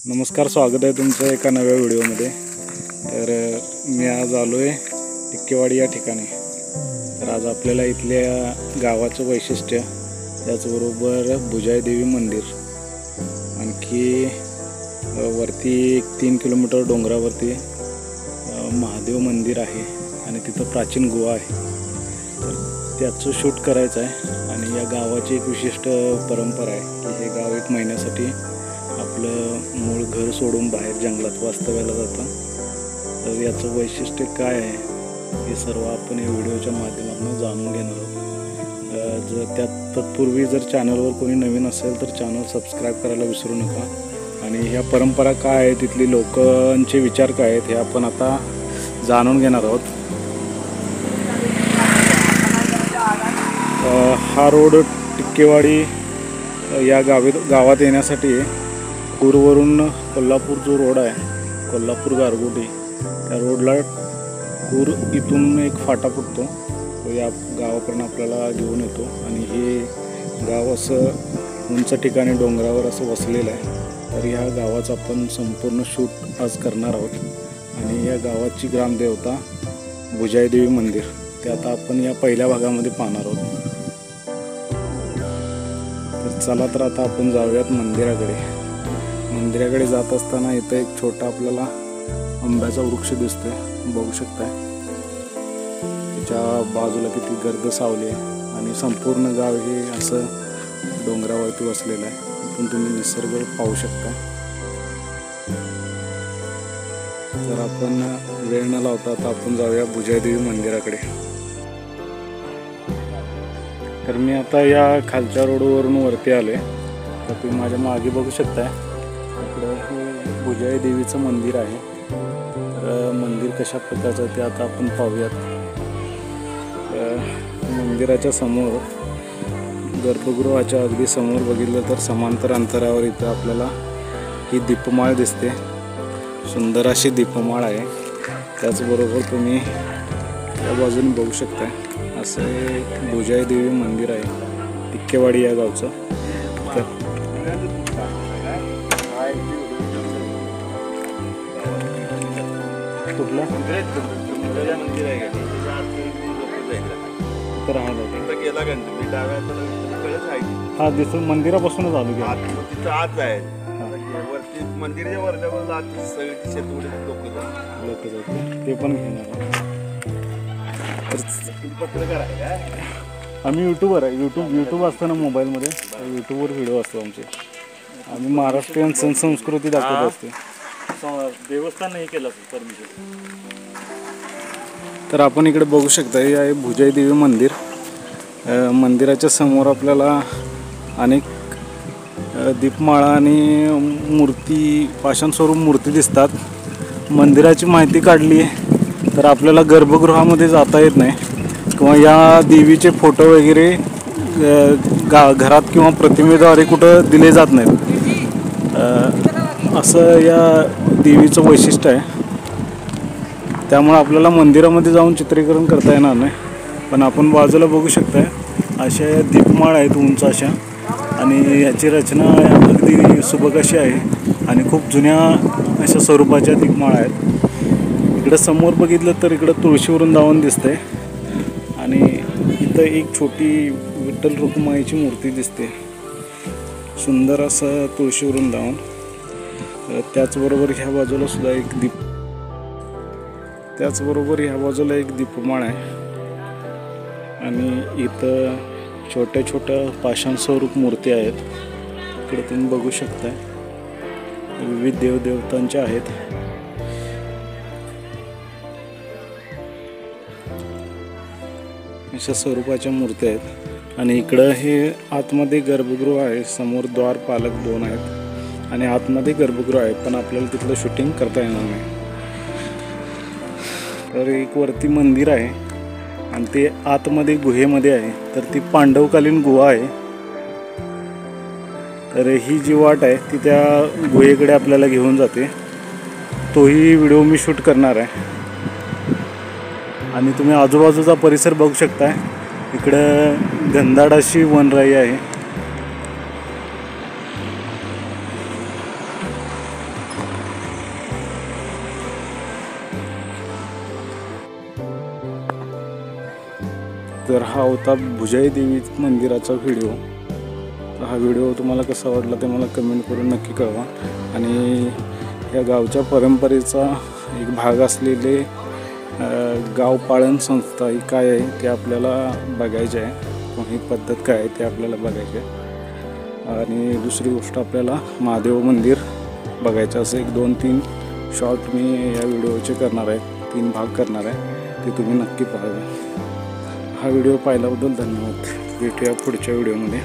नमस्कार, स्वागत आहे तुमचं एका नव्या व्हिडिओमध्ये। तर मी आज आलो आहे टिक्केवाडी या ठिकाणी। तर आज आपल्याला इथल्या गावाचं वैशिष्ट्य, त्याचबरोबर भुजाई देवी मंदिर, आणखी वरती 3 किलोमीटर डोंगरावरती महादेव मंदिर आहे आणि तिथं प्राचीन गुहा आहे। तर त्याचं शूट करायचं आहे। आणि या गावाची एक विशिष्ट परंपरा आहे की हे गाव 1 महिन्यासाठी आपलं मूळ घर सोडून बाहेर जंगलात वास्तव्याला जातं। तर याचं वैशिष्ट्य काय आहे हे सर्व आपण या व्हिडिओच्या माध्यमातून जाणून घेणार आहोत। जर तत्पूर्वी जर चॅनलवर कोणी नवीन असेल तर चॅनल सबस्क्राईब करायला विसरू नका। आणि ह्या परंपरा काय आहे, तिथली लोकांचे विचार काय आहेत हे आपण आता जाणून घेणार आहोत। हा रोड टिक्केवाडी या गावात येण्यासाठी कूरवरून कोल्हापूर जो रोड आहे, कोल्हापूर गारगोटी, त्या रोडला कूर इथून एक फाटा फुटतो, तो या गावापर्यंत आपल्याला घेऊन येतो। आणि हे गाव असं उंच ठिकाणी डोंगरावर असं वसलेलं आहे। तर ह्या गावाचं आपण संपूर्ण शूट आज करणार आहोत। आणि या गावाची ग्रामदेवता भुजाई देवी मंदिर, ते आता आपण या पहिल्या भागामध्ये पाहणार आहोत। तर चला, तर आता आपण जाऊयात मंदिराकडे। मंदिराकडे जात असताना इथं एक छोटा आपल्याला आंब्याचा वृक्ष दिसतोय, बघू शकताय। त्याच्या बाजूला किती गर्द सावली आहे आणि संपूर्ण गाव हे असं डोंगरावरती वसलेलं आहे। इथून तुम्ही निसर्ग पाहू शकता। तर आपण वेळ न लावता आता आपण जाऊया भुजाई देवी मंदिराकडे। तर मी आता या खालच्या रोडवरून वरती आलोय। तर तुम्ही माझ्या मागे बघू शकताय, इकडं हे भुजाई देवीचं मंदिर आहे। तर मंदिर कशा प्रकारचं ते आता आपण पाहूयात। मंदिराच्या समोर, गर्भगृहाच्या अगदी समोर बघितलं तर समांतर अंतरावर इथं आपल्याला ही दीपमाळ दिसते। सुंदर अशी दीपमाळ आहे। त्याचबरोबर तुम्ही त्या बाजूने बघू शकता, असं हे भुजाई देवी मंदिर आहे टिक्केवाडी या गावचं। कुठलं मंदिर आहे तर हा दिसून मंदिरापासूनच आलो की तिथं आज आहे वरती मंदिराच्या वरच्या लोक जाते, ते पण घेणार। पत्रकार आहे, आम्ही यूट्यूबर आहे। यूट्यूब असतं ना मोबाईलमध्ये, यूट्यूबवर व्हिडिओ असतो आमचे। आम्ही महाराष्ट्रीयन सण संस्कृती दाखवत असते। देवस्थान नाही केलं परमिशन। तर आपण इकडे बघू शकता, हे आहे भुजाई देवी मंदिर। मंदिराच्या समोर आपल्याला अनेक दीपमाळा आणि मूर्ती, पाषाण स्वरूप मूर्ती दिसतात। मंदिराची माहिती काढली तर आपल्याला गर्भगृहामध्ये जाता येत नाही, किंवा या देवीचे फोटो वगैरे घरात किंवा प्रतिमेद्वारे कुठं दिले जात नाहीत, असं या देवीचं वैशिष्ट्य आहे। त्यामुळे आपल्याला मंदिरामध्ये जाऊन चित्रीकरण करता येणार नाही। पण आपण बाजूला बघू शकताय, अशा या दीपमाळ आहेत उंच अशा, आणि याची रचना अगदी सुबक अशी आहे आणि खूप जुन्या अशा स्वरूपाच्या दीपमाळ आहेत। इकडं समोर बघितलं तर इकडं तुळशी वृंदावन दिसतंय, आणि इथं एक छोटी विठ्ठल रुक्माईची मूर्ती दिसते। सुंदर असं तुळशी वृंदावन। त्याचबरोबर ह्या बाजूला सुद्धा ह्या बाजूला एक दीपमाळ आहे। आणि इथं छोट्या छोट्या पाषाण स्वरूप मूर्ती आहेत। इकडे तुम्ही बघू शकताय, विविध देवदेवतांच्या आहेत। अशा स्वरूपाच्या मूर्ती आहेत। आणि इकडं हे आतमध्ये गर्भगृह आहे। समोर द्वारपालक 2 आहेत आणि आतमध्ये गर्भगृह आहे, पण आपल्याला तिथलं शूटिंग करता येणार नाही। तर एक वरती मंदिर आहे आणि ते आतमध्ये गुहेमध्ये आहे। तर ती पांडवकालीन गुहा आहे। तर ही जी वाट आहे ती त्या गुहेकडे आपल्याला घेऊन जाते। तोही व्हिडिओ मी शूट करणार आहे। आणि तुम्ही आजूबाजूचा परिसर बघू शकताय, इकडं घनदाट अशी वनराई आहे। तर हा होता भुजाई देवी मंदिराचा व्हिडिओ. तर हा व्हिडिओ तुम्हाला कसा वाटला ते मला कमेंट करून नक्की कळवा. आणि या गावच्या परंपरेचा एक भाग असलेले गाव पाळण संस्था ही काय आहे ते आपल्याला बघायचे आहे. ही पद्धत काय आहे ते आपल्याला बघायचे आहे. आणि दुसरी गोष्ट आपल्याला महादेव मंदिर बघायचं. असं 1-2-3 शॉर्ट मी या व्हिडिओचे करणार आहे. 3 भाग करणार आहे, ते तुम्ही नक्की पाहावे. हा व्हिडिओ पाहिल्याबद्दल धन्यवाद. भेटूया पुढच्या व्हिडिओमध्ये.